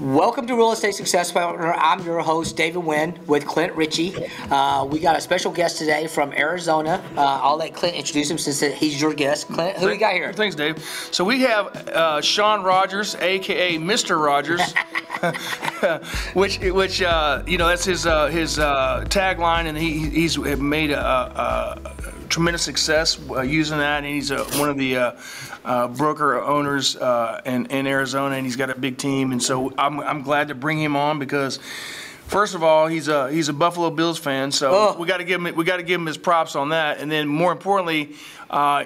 Welcome to Real Estate Success Partner. I'm your host, David Wynn, with Clint Ritchie. We got a special guest today from Arizona. I'll let Clint introduce him since he's your guest. Clint, who we got here? Thanks, Dave. So we have Shawn Rogers, a.k.a. Mr. Rogers, which you know, that's his tagline, and he's made a tremendous success using that, and he's one of the broker owners in Arizona, and he's got a big team, and so I'm glad to bring him on because, first of all, he's a Buffalo Bills fan, so we got to give him his props on that, and then more importantly,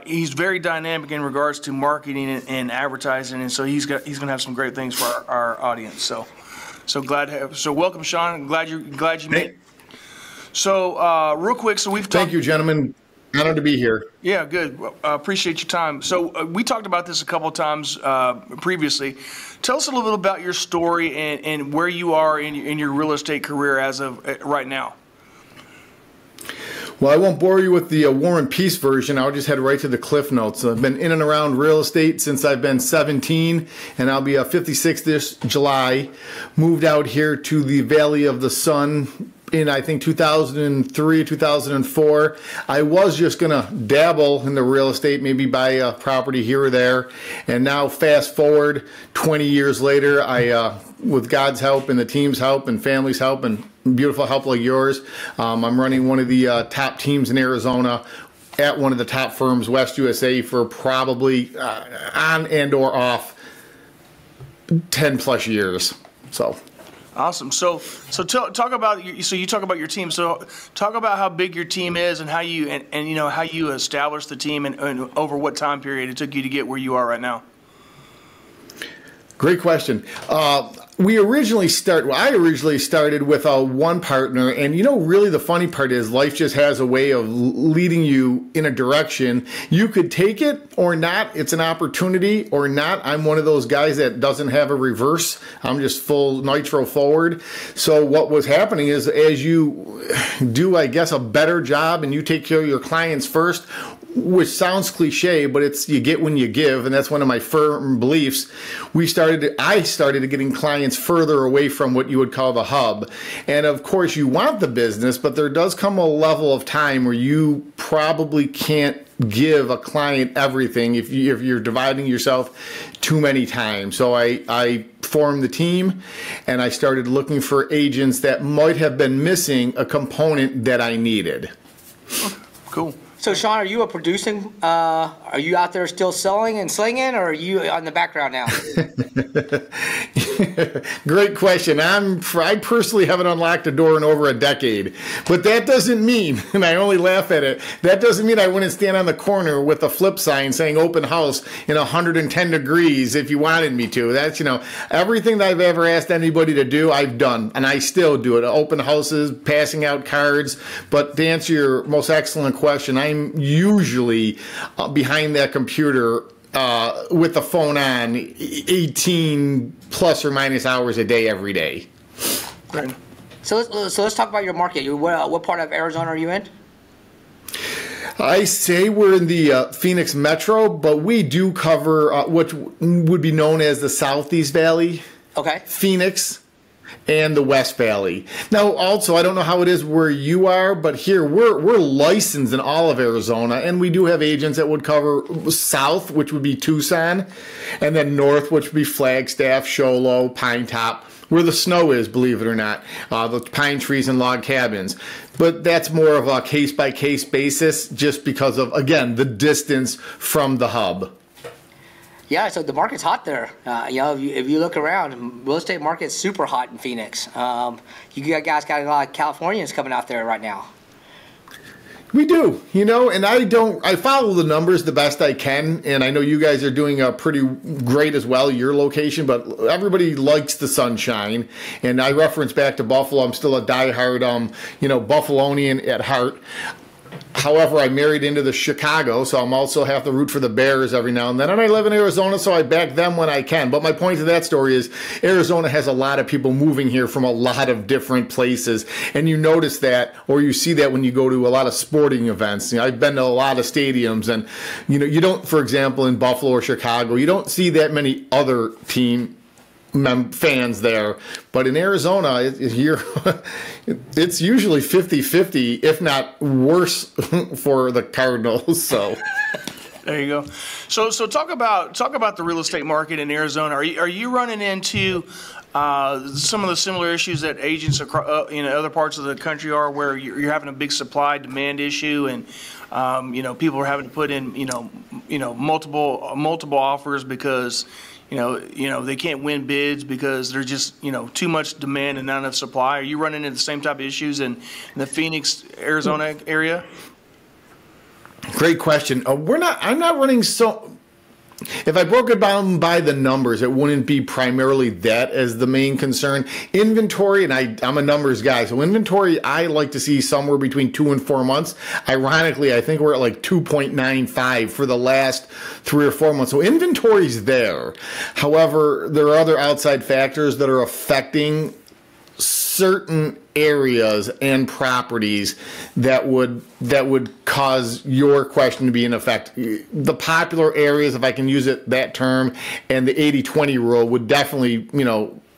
he's very dynamic in regards to marketing and advertising, and so he's gonna have some great things for our audience. So glad to have. So welcome, Shawn. I'm glad you made it. So real quick, so we've talked. Thank you, gentlemen. Honored to be here. Yeah, good. Appreciate your time. So we talked about this a couple of times previously. Tell us a little bit about your story and where you are in your real estate career as of right now. Well, I won't bore you with the War and Peace version. I'll just head right to the cliff notes. I've been in and around real estate since I've been 17, and I'll be 56 this July. Moved out here to the Valley of the Sun in, I think, 2003, 2004. I was just going to dabble in the real estate, maybe buy a property here or there. And now, fast forward 20 years later, with God's help and the team's help and family's help and beautiful help like yours, I'm running one of the top teams in Arizona at one of the top firms, West USA, for probably on and or off 10 plus years. So. Awesome. So talk about you talk about your team. So talk about how big your team is and how you and you know how you established the team and over what time period it took you to get where you are right now. Great question. I originally started with one partner, and you know, really the funny part is life just has a way of leading you in a direction. You could take it or not. It's an opportunity or not. I'm one of those guys that doesn't have a reverse. I'm just full nitro forward. So what was happening is, as you do, I guess, a better job and you take care of your clients first, which sounds cliche, but it's you get when you give, and that's one of my firm beliefs. I started getting clients further away from what you would call the hub. And of course, you want the business, but there does come a level of time where you probably can't give a client everything if you're dividing yourself too many times. So I formed the team, and I started looking for agents that might have been missing a component that I needed. Cool. So, Shawn, are you are you out there still selling and slinging, or are you on the background now? Great question. I personally haven't unlocked a door in over a decade, but that doesn't mean, and I only laugh at it, that doesn't mean I wouldn't stand on the corner with a flip sign saying open house in 110 degrees if you wanted me to. That's, you know, everything that I've ever asked anybody to do, I've done, and I still do it. Open houses, passing out cards. But to answer your most excellent question, I'm usually behind that computer with the phone on 18 plus or minus hours a day every day. Great. So let's talk about your market. What part of Arizona are you in? I say we're in the Phoenix metro, but we do cover what would be known as the Southeast Valley. Okay. Phoenix and the West Valley. Now, also, I don't know how it is where you are, but here we're licensed in all of Arizona, and we do have agents that would cover south, which would be Tucson, and then north, which would be Flagstaff, Show Low, Pine Top, where the snow is, believe it or not, the pine trees and log cabins. But that's more of a case-by-case basis just because of, again, the distance from the hub. Yeah, so the market's hot there. You know, if you look around, real estate market's super hot in Phoenix. You guys got a lot of Californians coming out there right now. We do, you know, and I follow the numbers the best I can, and I know you guys are doing pretty great as well, your location, but everybody likes the sunshine, and I reference back to Buffalo. I'm still a diehard, you know, Buffalonian at heart. However, I married into the Chicago, so I'm also have to root for the Bears every now and then. And I live in Arizona, so I back them when I can. But my point to that story is Arizona has a lot of people moving here from a lot of different places. And you notice that, or you see that when you go to a lot of sporting events. You know, I've been to a lot of stadiums, and you know, you don't, for example, in Buffalo or Chicago, you don't see that many other team fans there, but in Arizona, it's usually 50-50, if not worse, for the Cardinals. So. There you go. So talk about the real estate market in Arizona. Are you running into some of the similar issues that agents across, in other parts of the country are, where you're having a big supply demand issue, and people are having to put in multiple offers because they can't win bids because there's just too much demand and not enough supply? Are you running into the same type of issues in the Phoenix, Arizona area? Great question. I'm not running so. If I broke it down by the numbers, it wouldn't be primarily that as the main concern. Inventory, and I'm a numbers guy, so inventory I like to see somewhere between 2 and 4 months. Ironically, I think we're at like 2.95 for the last 3 or 4 months. So inventory's there. However, there are other outside factors that are affecting certain areas and properties that would cause your question to be in effect. The popular areas, if I can use that term, and the 80-20 rule would definitely,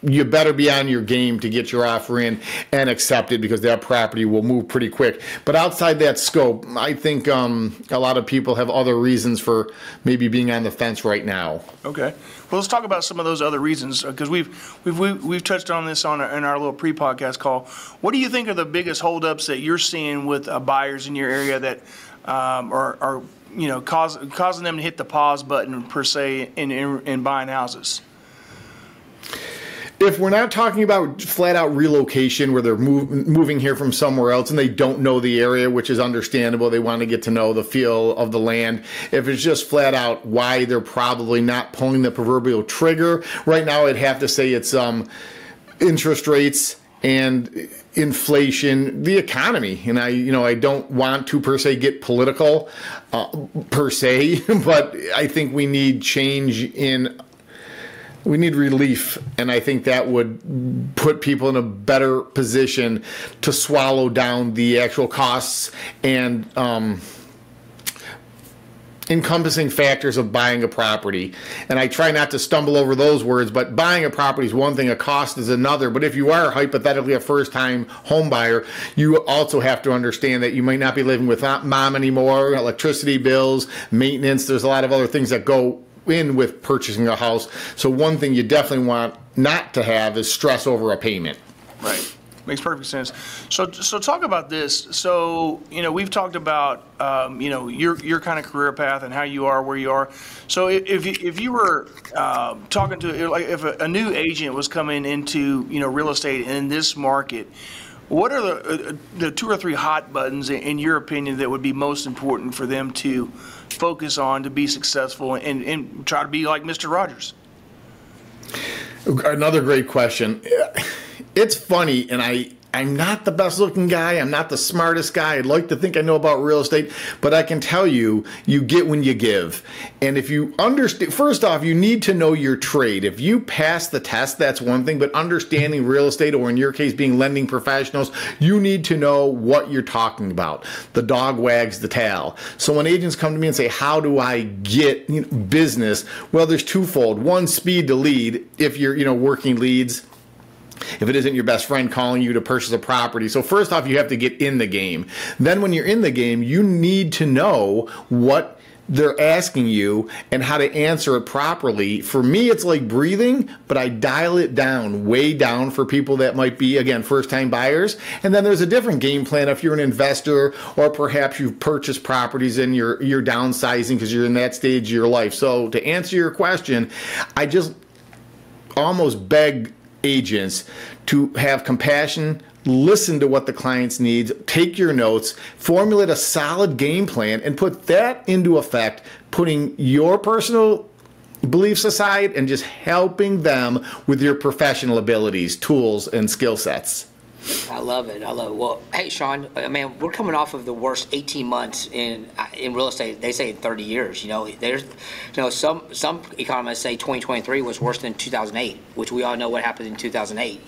you better be on your game to get your offer in and accept it, because that property will move pretty quick. But outside that scope, I think a lot of people have other reasons for maybe being on the fence right now. Okay. Well, let's talk about some of those other reasons, because we've touched on this in our little pre-podcast call. What do you think are the biggest holdups that you're seeing with buyers in your area that are causing them to hit the pause button per se in buying houses? If we're not talking about flat-out relocation where they're moving here from somewhere else and they don't know the area, which is understandable, they want to get to know the feel of the land. If it's just flat-out why they're probably not pulling the proverbial trigger, right now I'd have to say it's interest rates and inflation, the economy. And I don't want to per se get political per se, but I think we need change we need relief, and I think that would put people in a better position to swallow down the actual costs and encompassing factors of buying a property. And I try not to stumble over those words, but buying a property is one thing, a cost is another. But if you are hypothetically a first-time home buyer, you also have to understand that you might not be living with mom anymore, electricity bills, maintenance. There's a lot of other things that go in with purchasing a house. So one thing you definitely want not to have is stress over a payment. Right. Makes perfect sense. So talk about this. So, we've talked about, your kind of career path and how you are where you are. So if you were talking to, like, if a new agent was coming into, real estate in this market, what are the 2 or 3 hot buttons, in your opinion, that would be most important for them to focus on to be successful and try to be like Mr. Rogers? Another great question. It's funny, and I'm not the best looking guy. I'm not the smartest guy. I'd like to think I know about real estate, but I can tell you, you get when you give. And if you understand, first off, you need to know your trade. If you pass the test, that's one thing, but understanding real estate, or in your case, being lending professionals, you need to know what you're talking about. The dog wags the tail. So when agents come to me and say, how do I get business? Well, there's twofold. One, speed to lead. If you're, working leads, if it isn't your best friend calling you to purchase a property. So first off, you have to get in the game. Then when you're in the game, you need to know what they're asking you and how to answer it properly. For me, it's like breathing, but I dial it down, way down, for people that might be, again, first-time buyers. And then there's a different game plan if you're an investor, or perhaps you've purchased properties and you're downsizing because you're in that stage of your life. So to answer your question, I just almost beg agents to have compassion, listen to what the clients need, take your notes, formulate a solid game plan, and put that into effect, putting your personal beliefs aside and just helping them with your professional abilities, tools, and skill sets. I love it. Well, hey, Shawn, man, we're coming off of the worst 18 months in real estate. They say in 30 years. There's, some economists say 2023 was worse than 2008, which we all know what happened in 2008.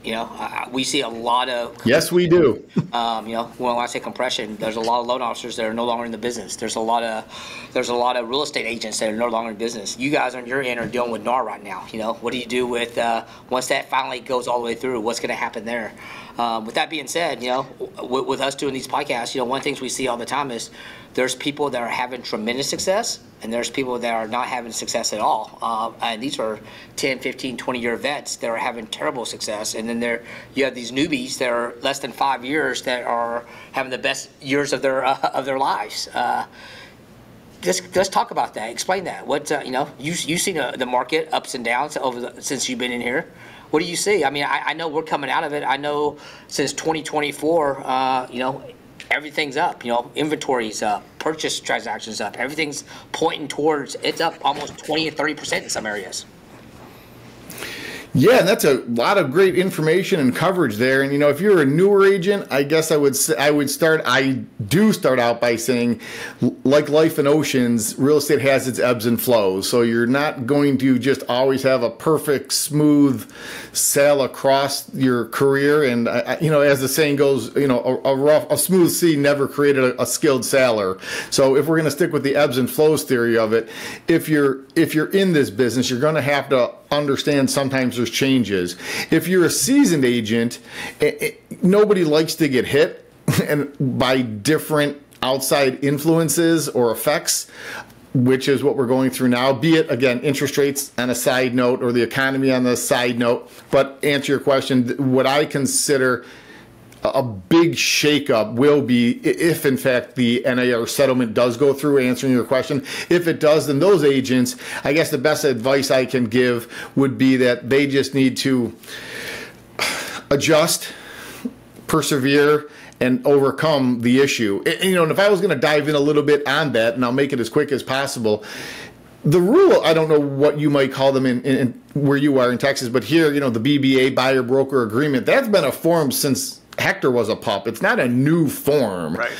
We see a lot of. Yes, we do. When I say compression, there's a lot of loan officers that are no longer in the business. There's a lot of real estate agents that are no longer in business. You guys on your end are dealing with NAR right now. What do you do with once that finally goes all the way through? What's going to happen there? With that being said, with us doing these podcasts, one of the things we see all the time is there's people that are having tremendous success, and there's people that are not having success at all. And these are 10, 15, 20-year vets that are having terrible success. And then you have these newbies that are less than 5 years that are having the best years of their lives. Let's talk about that. Explain that. What you've seen the market ups and downs since you've been in here. What do you see? I mean, I know we're coming out of it. I know since 2024, everything's up. Inventory's up, purchase transactions up. Everything's pointing towards it's up almost 20 or 30% in some areas. Yeah, and that's a lot of great information and coverage there. And if you're a newer agent, I guess I do start out by saying, like life in oceans, real estate has its ebbs and flows. So you're not going to just always have a perfect, smooth sail across your career. And as the saying goes, a smooth sea never created a skilled sailor. So if we're going to stick with the ebbs and flows theory of it, if you're in this business, you're going to have to understand sometimes there's changes. If you're a seasoned agent, nobody likes to get hit and by different outside influences or effects, which is what we're going through now, be it, again, interest rates on a side note or the economy on the side note. But answer your question, what I consider a big shakeup will be if, in fact, the NAR settlement does go through, answering your question. If it does, then those agents, I guess the best advice I can give would be that they just need to adjust, persevere, and overcome the issue. And if I was going to dive in a little bit on that, and I'll make it as quick as possible, the rule, I don't know what you might call them in where you are in Texas, but here, the BBA, buyer broker agreement, that's been a form since Hector was a pup. It's not a new form. Right.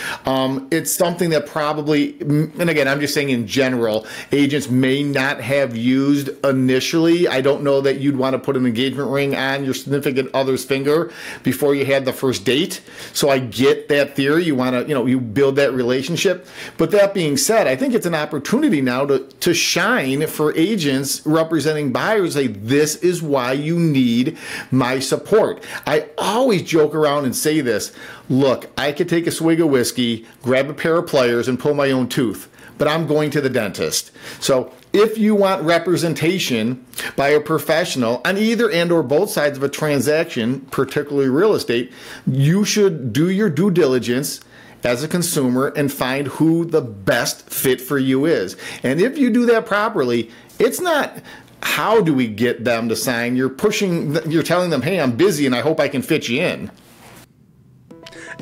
It's something that probably, and again, I'm just saying in general, agents may not have used initially. I don't know that you'd want to put an engagement ring on your significant other's finger before you had the first date. So I get that theory. You want to, you build that relationship. But that being said, I think it's an opportunity now to shine for agents representing buyers. Say, this is why you need my support. I always joke around and say this, look, I could take a swig of whiskey, grab a pair of pliers, and pull my own tooth, but I'm going to the dentist. So if you want representation by a professional on either and or both sides of a transaction, particularly real estate, you should do your due diligence as a consumer and find who the best fit for you is. And if you do that properly, it's not how do we get them to sign, you're telling them, hey, I'm busy and I hope I can fit you in.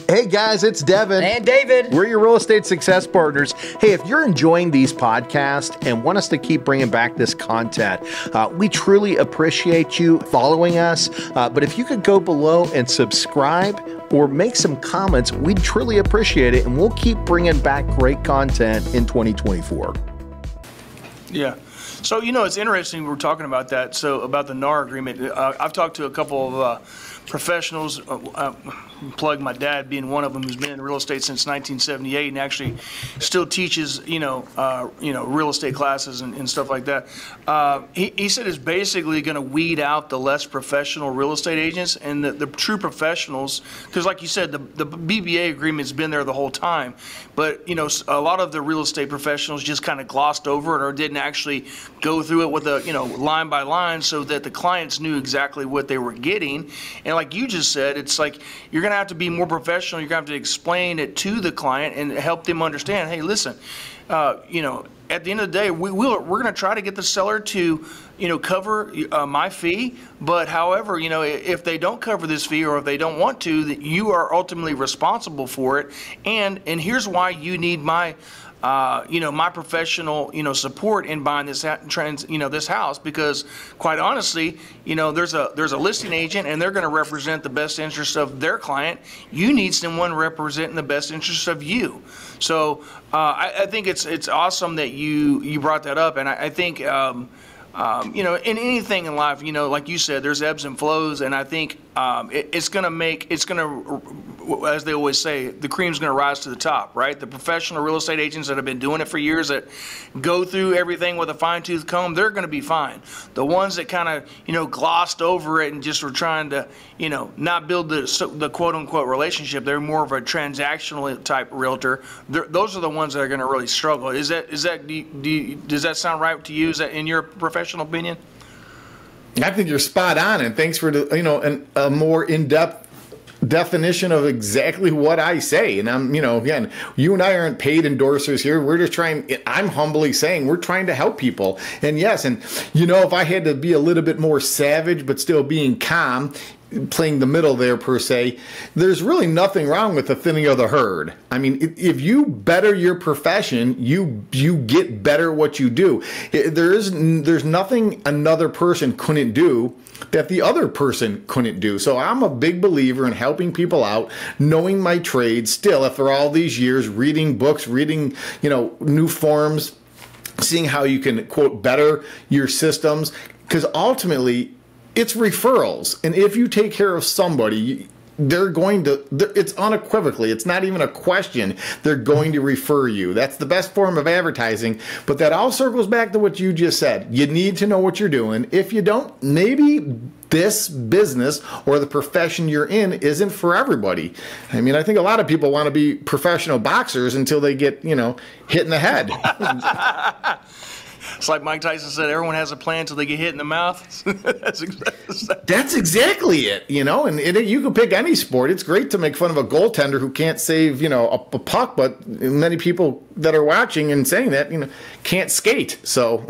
Hey guys, it's Devin. And David. We're your real estate success partners. Hey, if you're enjoying these podcasts and want us to keep bringing back this content, we truly appreciate you following us. But if you could go below and subscribe or make some comments, we'd truly appreciate it. And we'll keep bringing back great content in 2024. Yeah. So, it's interesting we're talking about that. So about the NAR agreement, I've talked to a couple of professionals, plug my dad being one of them, who's been in real estate since 1978 and actually still teaches, real estate classes and stuff like that. He said it's basically going to weed out the less professional real estate agents and the true professionals, because like you said, the BBA agreement's been there the whole time, but a lot of the real estate professionals just kind of glossed over it or didn't actually go through it with line by line so that the clients knew exactly what they were getting. And like you just said, it's like you're going to have to be more professional. You're going to have to explain it to the client and help them understand, hey, listen, at the end of the day, we're going to try to get the seller to, cover my fee. But however, if they don't cover this fee or if they don't want to, that you are ultimately responsible for it. And here's why you need my my professional, support in buying this this house, because quite honestly, there's a listing agent and they're going to represent the best interest of their client. You need someone representing the best interest of you. So I think it's awesome that you brought that up, and I think in anything in life, like you said, there's ebbs and flows, and I think it's going to, as they always say, the cream's going to rise to the top, right? The professional real estate agents that have been doing it for years, that go through everything with a fine-tooth comb, they're going to be fine. The ones that kind of, glossed over it and just were trying to, not build the quote-unquote relationship, they're more of a transactional type realtor. Those are the ones that are going to really struggle. Does that sound right to you? Is that in your professional opinion? I think you're spot on, and thanks for a more in-depth definition of exactly what I say. And I'm, again, you and I aren't paid endorsers here. We're just I'm humbly saying we're trying to help people. And yes, and if I had to be a little bit more savage but still being calm, playing the middle there per se, there's really nothing wrong with the thinning of the herd. I mean, if you better your profession, you get better what you do. There's nothing another person couldn't do that the other person couldn't do. So I'm a big believer in helping people out, knowing my trade still after all these years, reading books, reading, new forms, seeing how you can, quote, better your systems, because ultimately it's referrals. And if you take care of somebody, they're going to, it's unequivocally, it's not even a question, they're going to refer you. That's the best form of advertising. But that all circles back to what you just said. You need to know what you're doing. If you don't, maybe this business or the profession you're in isn't for everybody. I mean, I think a lot of people want to be professional boxers until they get, hit in the head. It's like Mike Tyson said, everyone has a plan until they get hit in the mouth. That's exactly it, and you can pick any sport. It's great to make fun of a goaltender who can't save, a puck, but many people that are watching and saying that, can't skate. So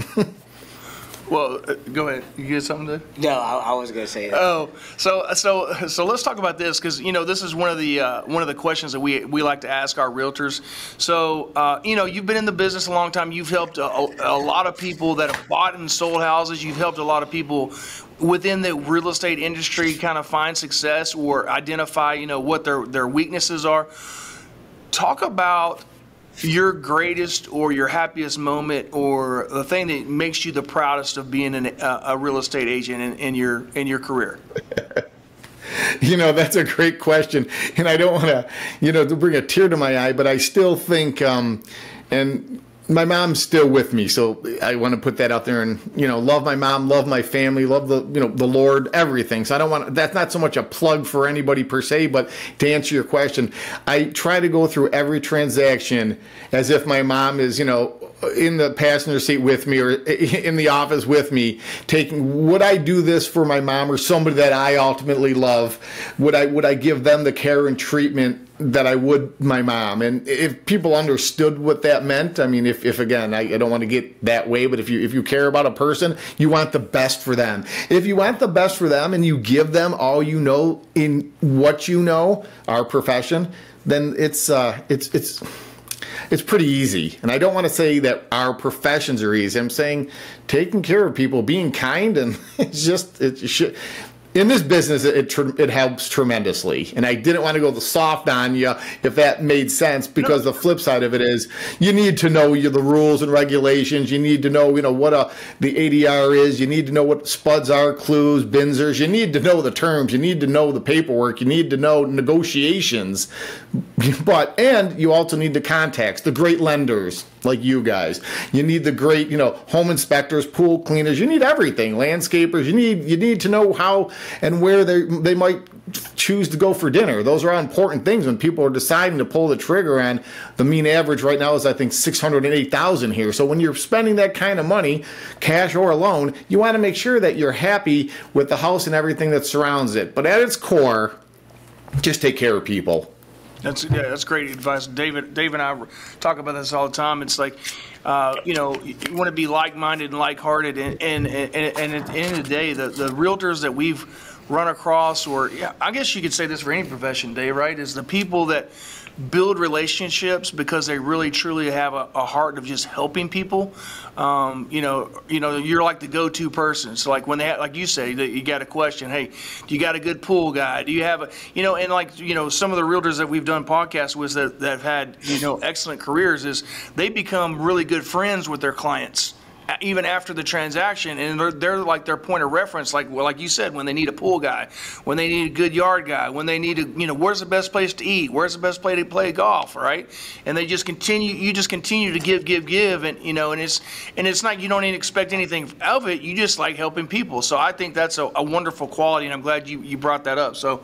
Well, go ahead. You get something to? No, I was going to say that. Oh, so let's talk about this, because this is one of the questions that we like to ask our realtors. So you've been in the business a long time. You've helped a lot of people that have bought and sold houses. You've helped a lot of people within the real estate industry kind of find success or identify what their weaknesses are. Talk about your greatest or your happiest moment, or the thing that makes you the proudest of being a real estate agent in your career. That's a great question, and I don't want to, to bring a tear to my eye, but I still think, and my mom's still with me, so I want to put that out there, and love my mom, love my family, love the the Lord, everything. So I don't want, that's not so much a plug for anybody per se, but to answer your question, I try to go through every transaction as if my mom is in the passenger seat with me or in the office with me, would I do this for my mom or somebody that I ultimately love? Would I give them the care and treatment that I would my mom? And if people understood what that meant, I mean, if again, I don't want to get that way, but if you care about a person, you want the best for them. If you want the best for them and you give them all you know in what our profession, then it's pretty easy. And I don't want to say that our professions are easy. I'm saying taking care of people, being kind, and it should. In this business, it helps tremendously. And I didn't want to go the soft on you, if that made sense, because the flip side of it is you need to know the rules and regulations. You need to know, what the ADR is. You need to know what spuds are, clues, binzers. You need to know the terms. You need to know the paperwork. You need to know negotiations. And you also need the contacts, the great lenders like you guys. You need the great, home inspectors, pool cleaners. You need everything, landscapers. You need to know how and where they might choose to go for dinner. Those are all important things when people are deciding to pull the trigger on. The mean average right now is, I think, $608,000 here. So when you're spending that kind of money, cash or loan, you want to make sure that you're happy with the house and everything that surrounds it. But at its core, just take care of people. That's great advice. Dave and I talk about this all the time. It's like, you want to be like-minded and like-hearted, and at the end of the day, the realtors that we've run across, or I guess you could say this for any profession, Dave, right, is the people that build relationships because they really truly have a heart of just helping people. You're like the go-to person. So like when they like you say that you got a question, hey, do you got a good pool guy? Do you have a, and like, some of the realtors that we've done podcasts with that have had, excellent careers, is they become really good friends with their clients. even after the transaction, and they're like their point of reference, like like you said, when they need a pool guy, when they need a good yard guy, when they need where's the best place to eat, where's the best place to play golf, right? And they just continue, you just continue to give, and and it's not, you don't even expect anything of it, you just like helping people. So I think that's a wonderful quality, and I'm glad you brought that up. So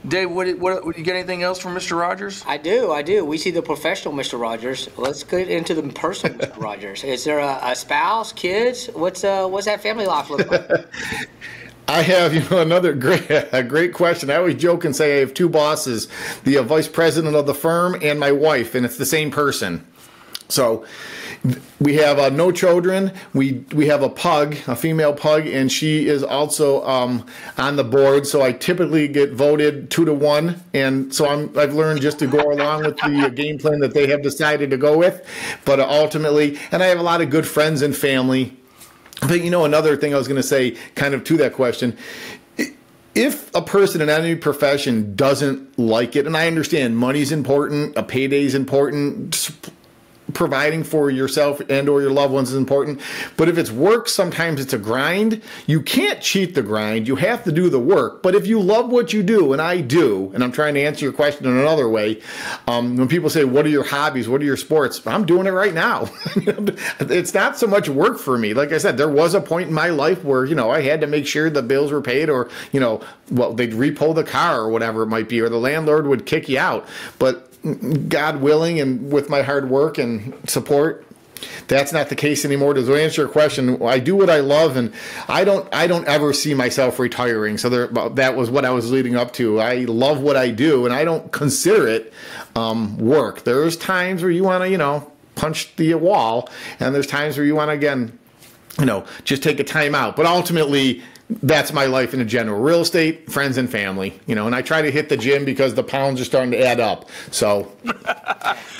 Dave, what you get anything else from Mr. Rogers? I do. We see the professional Mr. Rogers. Let's get into the personal Mr. Rogers. Is there a spouse, kids? What's that family life look like? I have, another great question. I always joke and say I have two bosses, the vice president of the firm and my wife, and it's the same person. So we have no children. We have a pug, a female pug, and she is also on the board. So I typically get voted 2-1, and so I've learned just to go along with the game plan that they have decided to go with. But ultimately, and I have a lot of good friends and family. But another thing I was going to say, kind of to that question. If a person in any profession doesn't like it, and I understand money's important, a payday's important, providing for yourself and or your loved ones is important, but if it's work, sometimes it's a grind. You can't cheat the grind. You have to do the work. But if you love what you do, and I do, and I'm trying to answer your question in another way, when people say, what are your hobbies, what are your sports, I'm doing it right now. It's not so much work for me. Like I said, there was a point in my life where I had to make sure the bills were paid, or they'd repo the car or whatever it might be, or the landlord would kick you out. But God willing, and with my hard work and support, that's not the case anymore. To answer your question, I do what I love, and I don't ever see myself retiring. So that was what I was leading up to. I love what I do, and I don't consider it work. There's times where you want to, punch the wall, and there's times where you want to, again, just take a time out. But ultimately, that's my life in a general. Real estate, friends, and family. And I try to hit the gym because the pounds are starting to add up. So,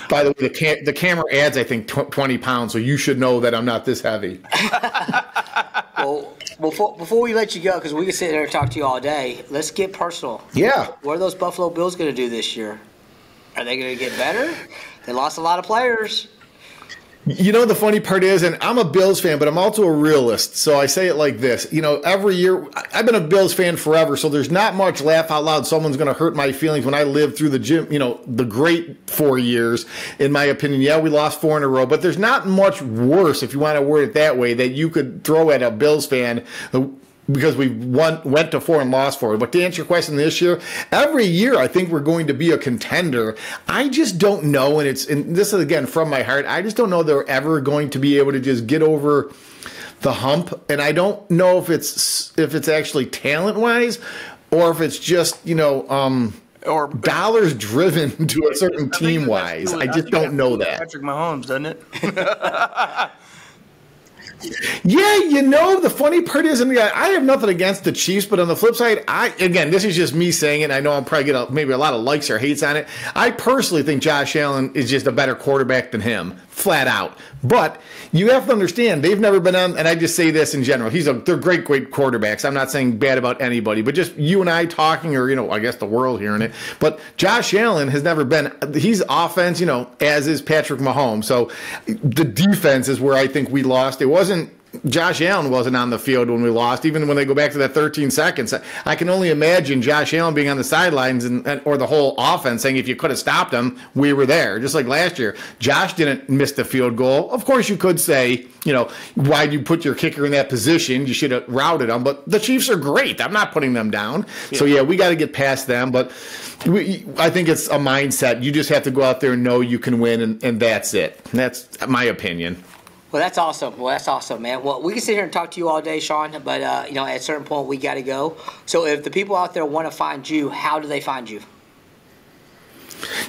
by the way, the camera adds, I think, 20 pounds, so you should know that I'm not this heavy. Well, before we let you go, because we can sit there and talk to you all day, let's get personal. Yeah. What are those Buffalo Bills going to do this year? Are they going to get better? They lost a lot of players. The funny part is, and I'm a Bills fan, but I'm also a realist. So I say it like this. Every year, I've been a Bills fan forever, so there's not much laugh out loud. Someone's going to hurt my feelings when I lived through the great 4 years, in my opinion. Yeah, we lost 4 in a row, but there's not much worse, if you want to word it that way, that you could throw at a Bills fan because we went to 4 and lost 4. But to answer your question, this year, every year I think we're going to be a contender. I just don't know, and this is again from my heart, I just don't know they're ever going to be able to just get over the hump. And I don't know if it's actually talent wise, or if it's just or dollars driven to a certain team wise. I just don't know that. Patrick Mahomes, doesn't it? Yeah, the funny part is, and I have nothing against the Chiefs, but on the flip side, again, this is just me saying it. I know I'll probably get maybe a lot of likes or hates on it. I personally think Josh Allen is just a better quarterback than him, flat out. But you have to understand, they've never been on, and I just say this in general, they're great quarterbacks. I'm not saying bad about anybody, but just you and I talking, or, I guess the world hearing it. But Josh Allen has never been, he's offense, as is Patrick Mahomes. So the defense is where I think we lost. Josh Allen wasn't on the field when we lost, even when they go back to that 13 seconds. I can only imagine Josh Allen being on the sidelines or the whole offense saying, if you could have stopped him, we were there. Just like last year, Josh didn't miss the field goal. Of course, you could say, why'd you put your kicker in that position? You should have routed him. But the Chiefs are great. I'm not putting them down. Yeah. So, yeah, we got to get past them. But I think it's a mindset. You just have to go out there and know you can win, and that's it. And that's my opinion. Well, that's awesome, man. Well, we can sit here and talk to you all day, Shawn, but, at a certain point, we got to go. So if the people out there want to find you, how do they find you?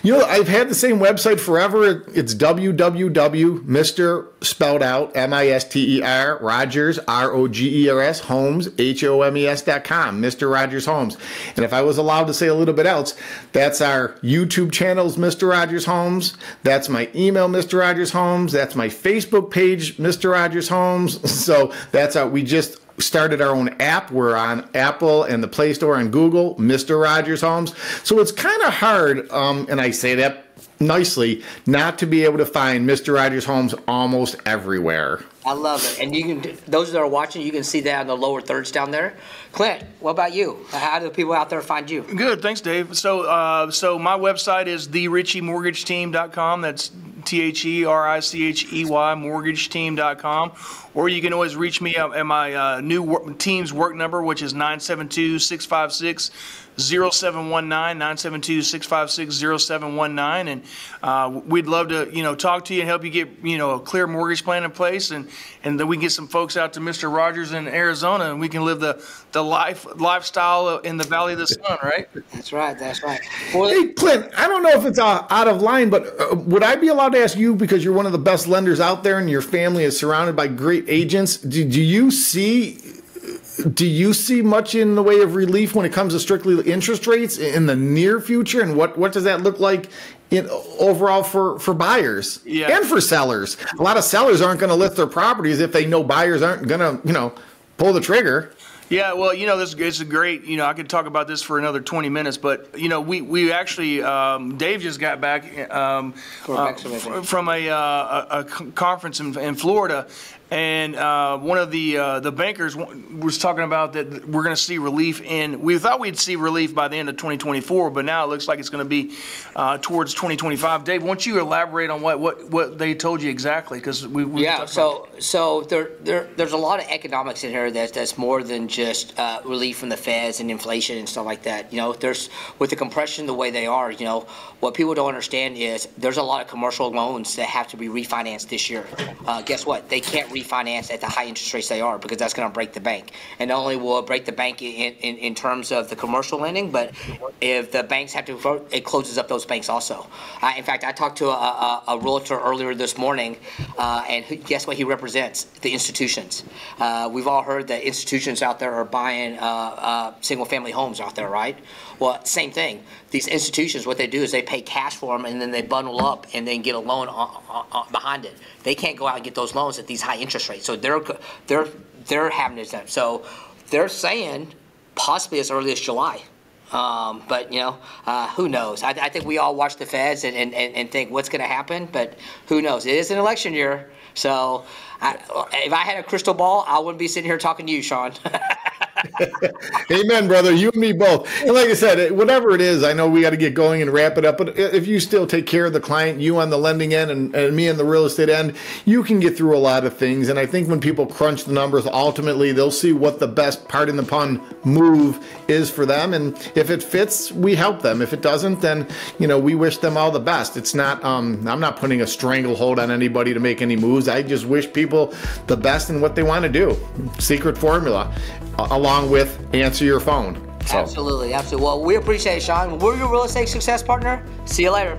I've had the same website forever. It's www.Mr. spelled out MISTER Rogers ROGERS Homes HOMES.com. Mr. Rogers Homes. And if I was allowed to say a little bit else, that's our YouTube channels, Mr. Rogers Homes. That's my email, Mr. Rogers Homes. That's my Facebook page, Mr. Rogers Homes. So that's how we just started our own app. We're on Apple and the Play Store and Google, Mr. Rogers Homes. So it's kind of hard, and I say that nicely, not to be able to find Mr. Rogers Homes almost everywhere. I love it. And you can, those that are watching, you can see that on the lower thirds down there. Clint, what about you? How do the people out there find you? Good, thanks, Dave. So, so my website is thericheymortgageteam.com. That's THERICHEY mortgageteam.com. Or you can always reach me at my new team's work number, which is 972-656-0719, 972-656-0719, and we'd love to, talk to you and help you get, a clear mortgage plan in place, and then we can get some folks out to Mr. Rogers in Arizona, and we can live the lifestyle in the Valley of the Sun, right? That's right. That's right. Well, hey, Clint, I don't know if it's out of line, but would I be allowed to ask you, because you're one of the best lenders out there and your family is surrounded by great agents, do you see much in the way of relief when it comes to strictly interest rates in the near future? And what does that look like overall for buyers and for sellers? A lot of sellers aren't going to list their properties if they know buyers aren't going to, pull the trigger. Yeah, well, this is a great, I could talk about this for another 20 minutes, but, we actually, Dave just got back from a conference in Florida, and one of the bankers was talking about that we're going to see relief we thought we'd see relief by the end of 2024, but now it looks like it's going to be towards 2025. Dave, why don't you elaborate on what they told you exactly? Because so there's a lot of economics in here that's more than just relief from the feds and inflation and stuff like that. There's, with the compression the way they are, what people don't understand is there's a lot of commercial loans that have to be refinanced this year. Guess what? They can't refinance at the high interest rates they are, because that's going to break the bank. And not only will it break the bank in terms of the commercial lending, but if the banks have to vote, it closes up those banks also. In fact, I talked to a realtor earlier this morning, and guess what he represents? The institutions. We've all heard that institutions out there are buying single-family homes out there, right? Well, same thing. These institutions, what they do is they pay cash for them, and then they bundle up and then get a loan behind it. They can't go out and get those loans at these high interest rates. So they're having this. So they're saying possibly as early as July. But who knows? I think we all watch the feds and think what's going to happen, but who knows? It is an election year, so if I had a crystal ball, I wouldn't be sitting here talking to you, Shawn. Amen, brother. You and me both. And like I said, whatever it is, I know we got to get going and wrap it up. But if you still take care of the client, you on the lending end and me on the real estate end, you can get through a lot of things. And I think when people crunch the numbers, ultimately they'll see what the best, pardon the pun, move is for them. And if it fits, we help them. If it doesn't, then we wish them all the best. It's not. I'm not putting a stranglehold on anybody to make any moves. I just wish people the best in what they want to do. Secret formula, along with answer your phone. Absolutely. Well, we appreciate it, Shawn. We're your real estate success partner. See you later.